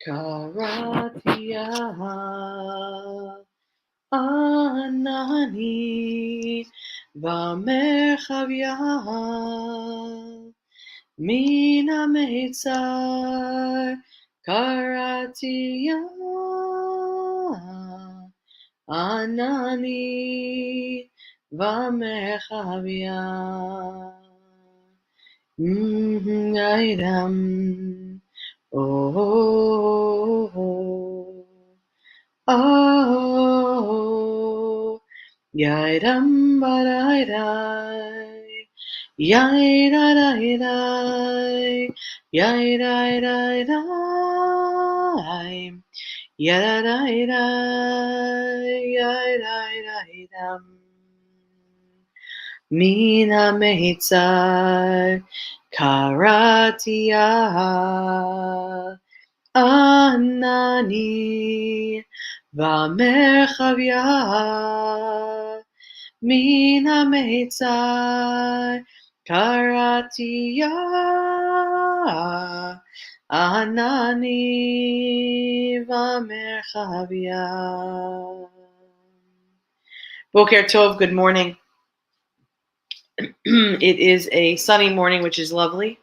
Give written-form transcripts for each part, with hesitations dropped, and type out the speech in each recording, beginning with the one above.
Karatia Anani Vamerchavia Mina Meitzar Karatia Anani Vamerchavia Aidam Oh Oh, yaidam badaidai, yaidaidai, yaidaidai, yaidaidai, yaidaidam. Mina mehitzar karatia. Anani Vamerchavia Mina Meitzai Karatia Anani Vamerchavia. Boker Tov, good morning. It is a sunny morning, which is lovely.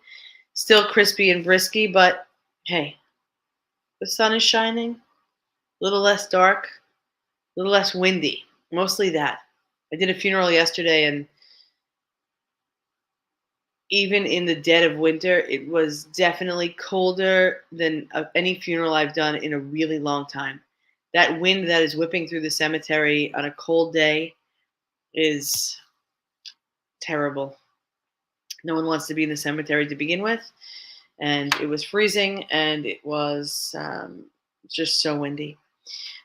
Still crispy and brisky, but hey, the sun is shining, a little less dark, a little less windy. Mostly that. I did a funeral yesterday, and even in the dead of winter, it was definitely colder than any funeral I've done in a really long time. That wind that is whipping through the cemetery on a cold day is terrible. No one wants to be in the cemetery to begin with, and it was freezing, and it was just so windy.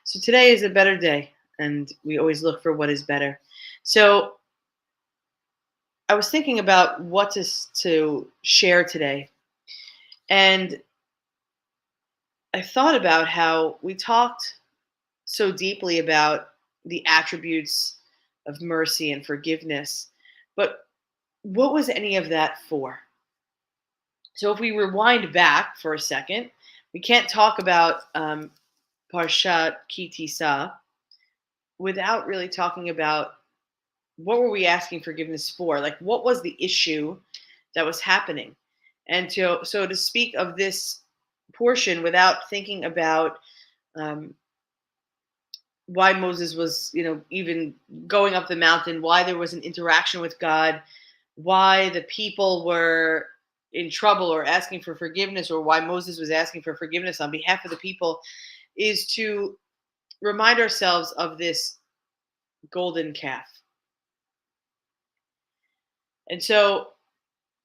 So today is a better day, and we always look for what is better. So I was thinking about what to share today, and I thought about how we talked so deeply about the attributes of mercy and forgiveness, but what was any of that for? So if we rewind back for a second, we can't talk about Parshat Kitisa without really talking about what were we asking forgiveness for? Like, what was the issue that was happening? And to speak of this portion without thinking about um, why Moses was, even going up the mountain, why there was an interaction with God, why the people were in trouble or asking for forgiveness, or why Moses was asking for forgiveness on behalf of the people, is to remind ourselves of this golden calf. And so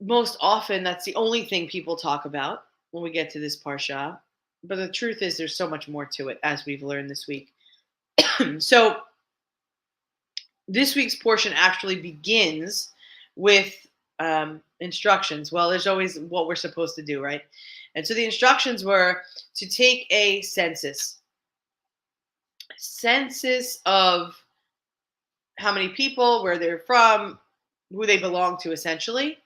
most often that's the only thing people talk about when we get to this parsha. But the truth is there's so much more to it, as we've learned this week. So this week's portion actually begins with instructions. Well, there's always what we're supposed to do, right? And so the instructions were to take a census of how many people, where they're from, who they belong to, essentially,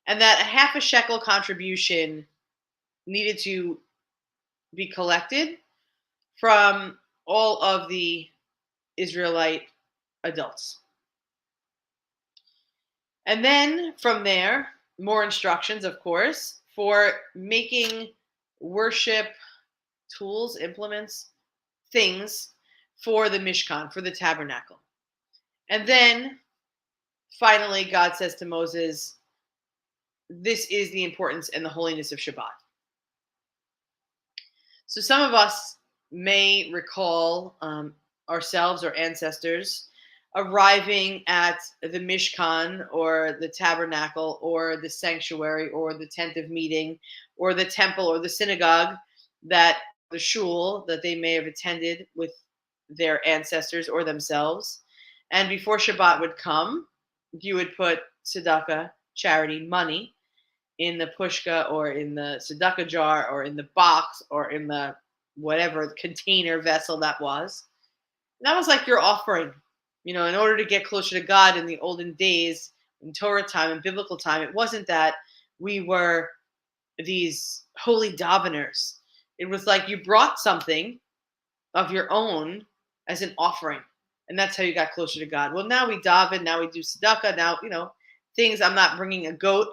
and that a half a shekel contribution needed to be collected from all of the Israelite adults. And then from there, more instructions, of course, for making worship tools, implements, things for the Mishkan, for the tabernacle. And then finally, God says to Moses, this is the importance and the holiness of Shabbat. So some of us may recall ourselves or ancestors arriving at the Mishkan or the tabernacle or the sanctuary or the tent of meeting or the temple or the synagogue, that the shul that they may have attended with their ancestors or themselves. And before Shabbat would come, you would put tzedakah, charity, money, in the pushka or in the tzedakah jar or in the box or in the whatever container vessel that was. And that was like your offering. In order to get closer to God in the olden days, in Torah time and biblical time, it wasn't that we were these holy daveners It was like you brought something of your own as an offering. And that's how you got closer to God. Well, now we daven, now we do tzedakah, now, things. I'm not bringing a goat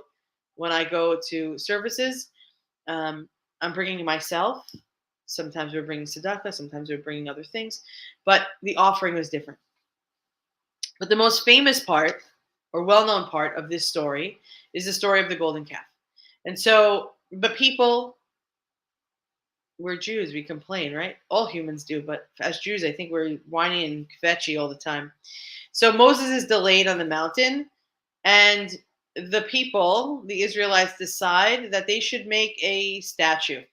when I go to services. Um, I'm bringing myself. Sometimes we're bringing tzedakah, sometimes we're bringing other things, but the offering was different. But the most famous part, or well known part of this story, is the story of the golden calf. And so the people, we're Jews, we complain, right? All humans do, but as Jews, I think we're whiny and kvetchy all the time. So Moses is delayed on the mountain, and the people, the Israelites, decide that they should make a statue.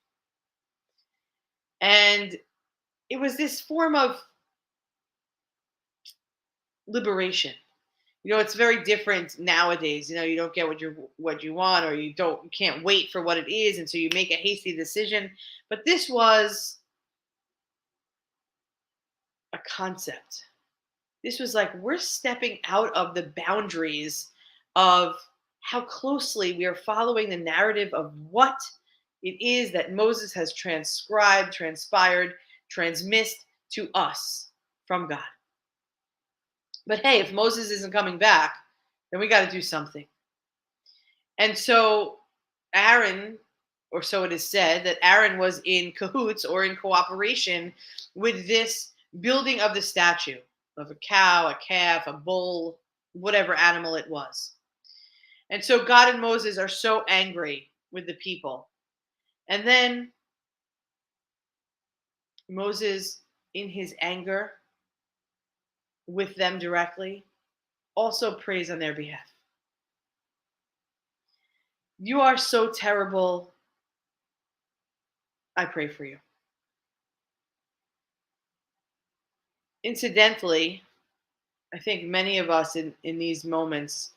And it was this form of liberation. It's very different nowadays. You don't get what you want, or you can't wait for what it is, and so you make a hasty decision. But this was a concept. This was like we're stepping out of the boundaries of how closely we are following the narrative of what it is that Moses has transcribed, transpired, transmissed to us from God. But hey, if Moses isn't coming back, then we got to do something. And so Aaron, or so it is said, that Aaron was in cahoots or in cooperation with this building of the statue of a cow, a calf, a bull, whatever animal it was. And so God and Moses are so angry with the people. And then Moses, in his anger with them directly, also prays on their behalf. You are so terrible. I pray for you. Incidentally, I think many of us in these moments,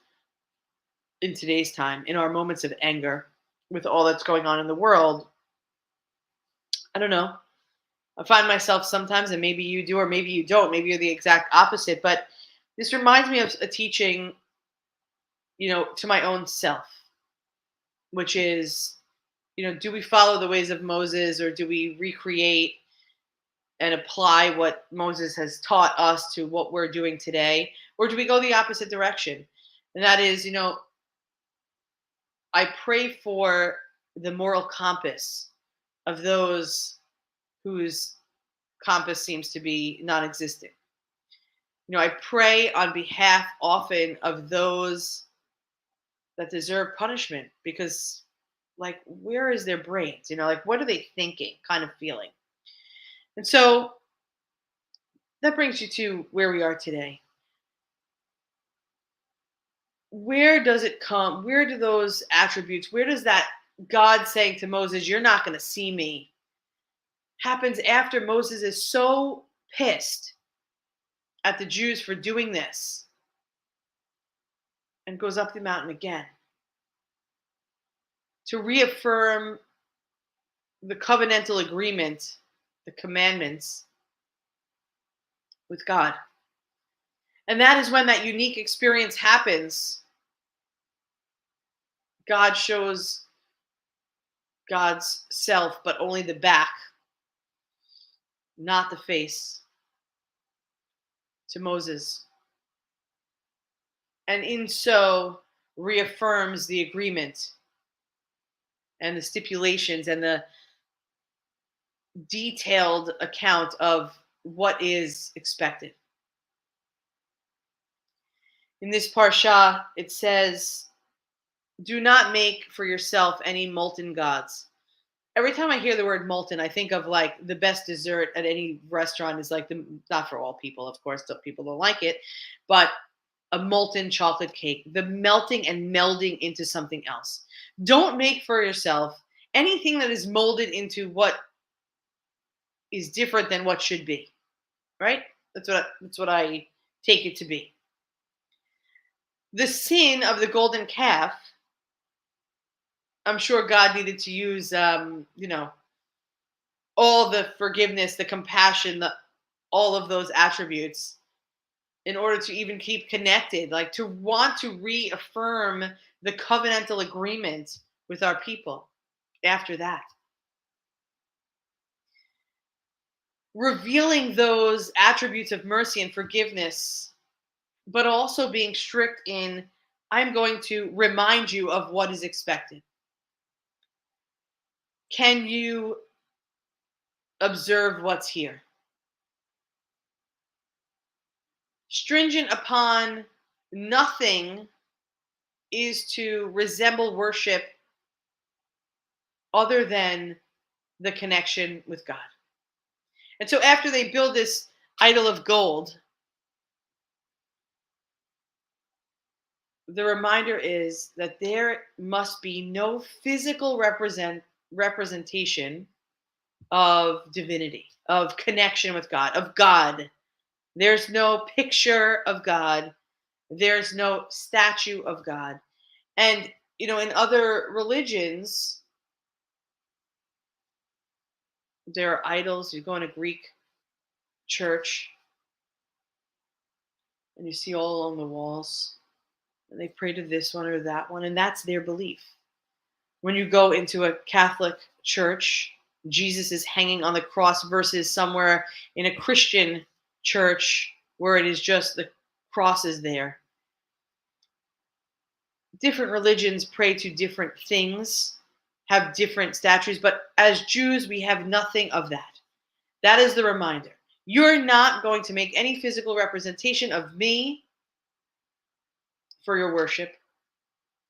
in today's time, in our moments of anger, with all that's going on in the world, I don't know. I find myself sometimes, and maybe you do, or maybe you don't, maybe you're the exact opposite, but this reminds me of a teaching, to my own self, which is, do we follow the ways of Moses, or do we recreate and apply what Moses has taught us to what we're doing today? Or do we go the opposite direction? And that is, I pray for the moral compass of those whose compass seems to be non existent. I pray on behalf often of those that deserve punishment because, like, where is their brains? Like, what are they thinking kind of feeling? And so that brings you to where we are today. Where does it come? Where do those attributes, where does that God saying to Moses, you're not going to see me, happens after Moses is so pissed at the Jews for doing this and goes up the mountain again to reaffirm the covenantal agreement, the commandments with God. And that is when that unique experience happens. God shows God's self, but only the back, not the face, to Moses. And in so reaffirms the agreement and the stipulations and the detailed account of what is expected. In this parsha, it says, do not make for yourself any molten gods. Every time I hear the word molten, I think of like the best dessert at any restaurant is like not for all people, of course, people don't like it, but a molten chocolate cake, the melting and melding into something else. Don't make for yourself anything that is molded into what is different than what should be, right? That's what I take it to be. The sin of the golden calf, I'm sure God needed to use, all the forgiveness, the compassion, all of those attributes in order to even keep connected, like to want to reaffirm the covenantal agreement with our people after that. revealing those attributes of mercy and forgiveness, but also being strict in, I'm going to remind you of what is expected. Can you observe what's here? Stringent upon nothing is to resemble worship other than the connection with God. And so after they build this idol of gold, the reminder is that there must be no physical representation of divinity, of connection with God, of God. There's no picture of God. There's no statue of God. And, in other religions, there are idols. You go in a Greek church and you see all along the walls, and they pray to this one or that one, and that's their belief. When you go into a Catholic church, Jesus is hanging on the cross versus somewhere in a Christian church where it is just the cross is there. Different religions pray to different things, have different statues, but as Jews, we have nothing of that. That is the reminder. You're not going to make any physical representation of me for your worship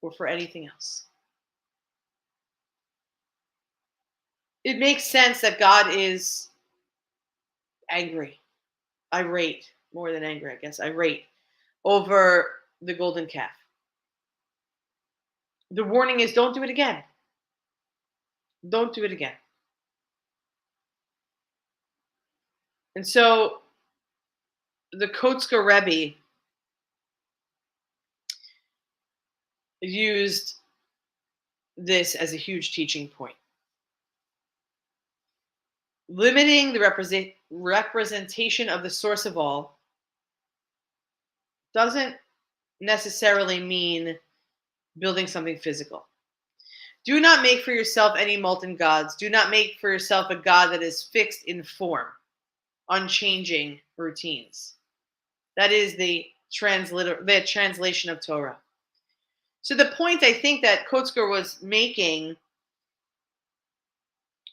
or for anything else. It makes sense that God is angry, irate, more than angry, I guess, irate over the golden calf. The warning is, don't do it again. Don't do it again. And so the Kotzker Rebbe used this as a huge teaching point. Limiting the representation of the source of all doesn't necessarily mean building something physical. Do not make for yourself any molten gods. Do not make for yourself a God that is fixed in form, unchanging routines. That is the translation of Torah. So the point I think that Kotzker was making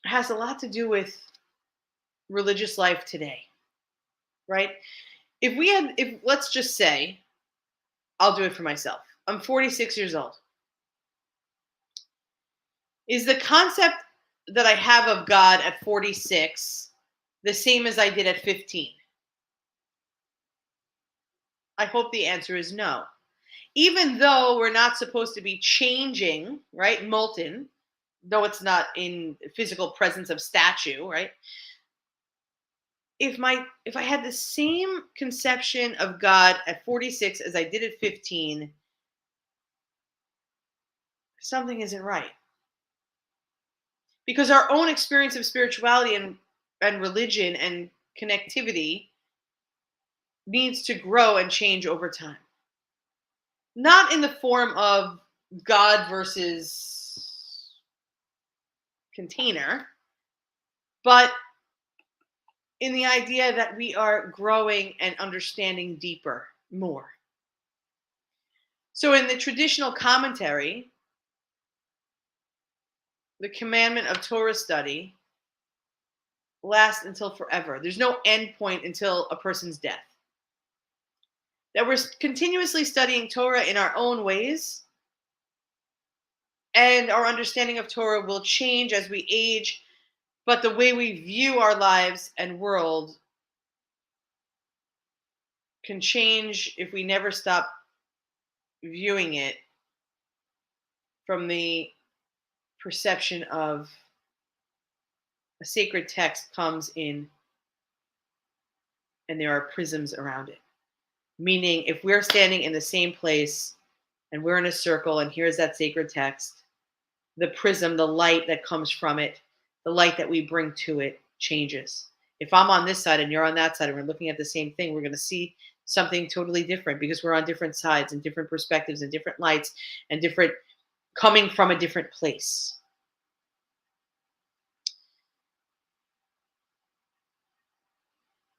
has a lot to do with religious life today, right? If let's just say, I'll do it for myself. I'm 46 years old. Is the concept that I have of God at 46 the same as I did at 15? I hope the answer is no. Even though we're not supposed to be changing, right? Molten, though it's not in physical presence of statue, right? If I had the same conception of God at 46 as I did at 15, something isn't right. Because our own experience of spirituality and religion and connectivity needs to grow and change over time. Not in the form of God versus container, but in the idea that we are growing and understanding deeper, more. So in the traditional commentary, the commandment of Torah study lasts until forever. There's no end point until a person's death. That we're continuously studying Torah in our own ways, and our understanding of Torah will change as we age, but the way we view our lives and world can change if we never stop viewing it from the perception of a sacred text comes in and there are prisms around it. Meaning, if we're standing in the same place and we're in a circle and here's that sacred text, the prism, the light that comes from it, the light that we bring to it changes. If I'm on this side and you're on that side and we're looking at the same thing, we're going to see something totally different because we're on different sides and different perspectives and different lights and different, coming from a different place.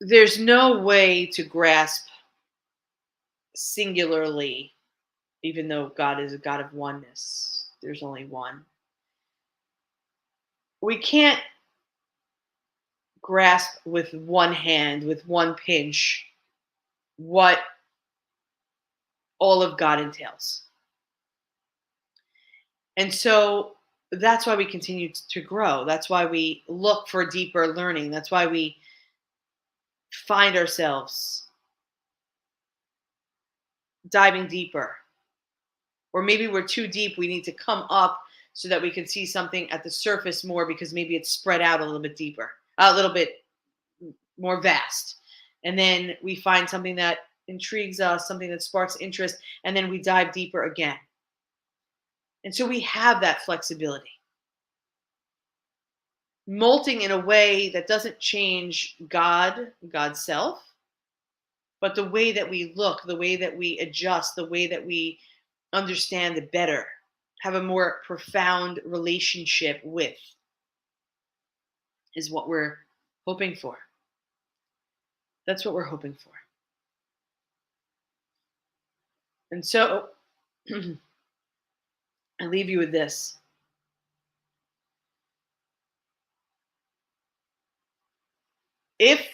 there's no way to grasp singularly, even though God is a God of oneness. There's only one. We can't grasp with one hand, with one pinch, what all of God entails. And so that's why we continue to grow. That's why we look for deeper learning. That's why we find ourselves diving deeper. Or maybe we're too deep. We need to come up so that we can see something at the surface more because maybe it's spread out a little bit deeper, a little bit more vast. And then we find something that intrigues us, something that sparks interest, and then we dive deeper again. And so we have that flexibility. Molting in a way that doesn't change God's self, but the way that we look, the way that we adjust, the way that we understand it better, have a more profound relationship with, is what we're hoping for. That's what we're hoping for. And so I leave you with this. If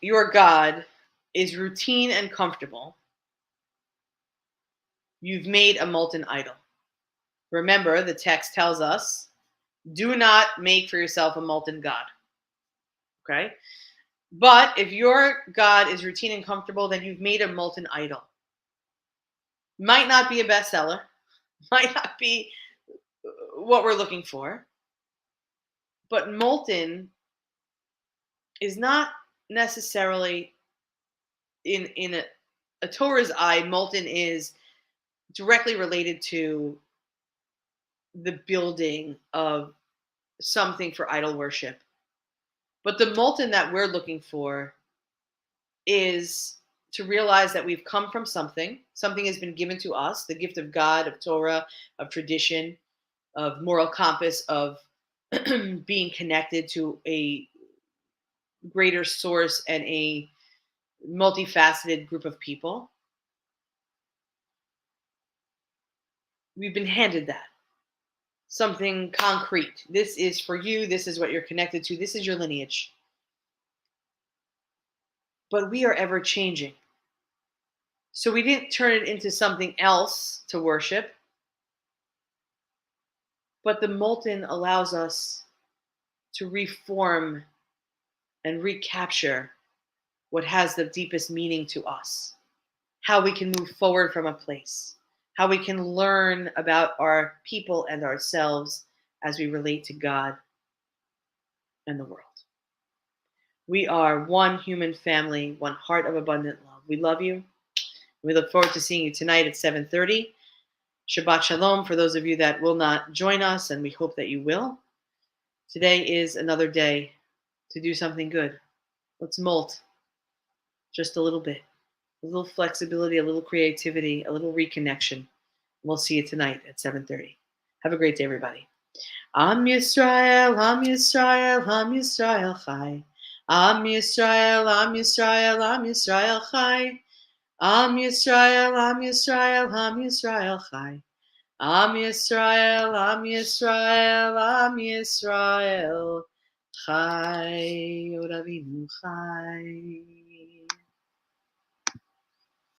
your God is routine and comfortable, you've made a molten idol. Remember, the text tells us, do not make for yourself a molten God. Okay? But if your God is routine and comfortable, then you've made a molten idol. Might not be a bestseller, might not be what we're looking for, but molten is not necessarily in a Torah's eye. Molten is directly related to the building of something for idol worship. But the molten that we're looking for is to realize that we've come from something. Something has been given to us, the gift of God, of Torah, of tradition, of moral compass, of being connected to a greater source and a multifaceted group of people. We've been handed that. Something concrete. This is for you. This is what you're connected to. This is your lineage. But we are ever changing. So we didn't turn it into something else to worship. But the molten allows us to reform and recapture what has the deepest meaning to us. How we can move forward from a place. How we can learn about our people and ourselves as we relate to God and the world. We are one human family, one heart of abundant love. We love you. We look forward to seeing you tonight at 7:30. Shabbat Shalom for those of you that will not join us, and we hope that you will. Today is another day to do something good. Let's molt just a little bit. A little flexibility, a little creativity, a little reconnection. We'll see you tonight at 7:30. Have a great day, everybody. Am Yisrael, Am Yisrael, Am Yisrael Chai. Am Yisrael, Am Yisrael, Am Yisrael Chai. Am Yisrael, Am Yisrael, Am Yisrael Chai. Am Yisrael, Am Yisrael, Am Yisrael Chai. Yod Avinu Chai.